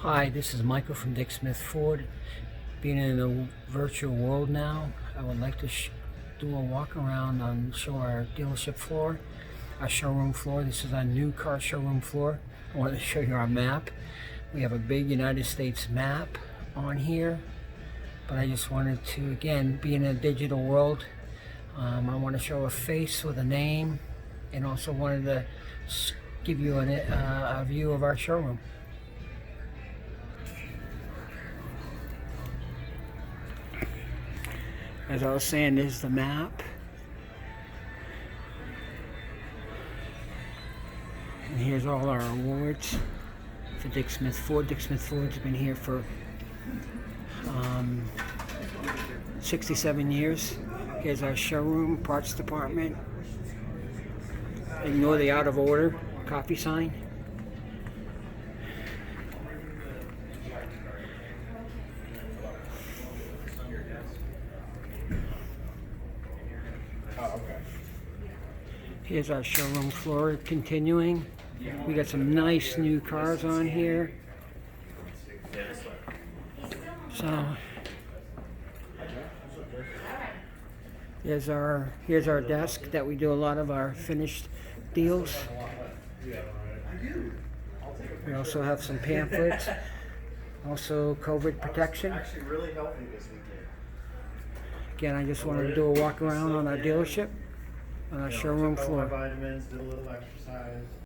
Hi, this is Michael from Dick Smith Ford. Being in a virtual world now, I would like to do a walk around and show our dealership floor, our showroom floor. This is our new car showroom floor. I want to show you our map. We have a big United States map on here, but I just wanted to, again, be in a digital world. I want to show a face with a name, and also wanted to give you a view of our showroom. As I was saying, this is the map. And here's all our awards for Dick Smith Ford. Dick Smith Ford's been here for 67 years. Here's our showroom, parts department. Ignore the out of order copy sign. Here's our showroom floor continuing. We got some nice new cars on here. So here's our desk that we do a lot of our finished deals. We also have some pamphlets. Also COVID protection. Again, I just wanted to do a walk around on our deallership, on our showroom floor. Vitamins, did a little exercise.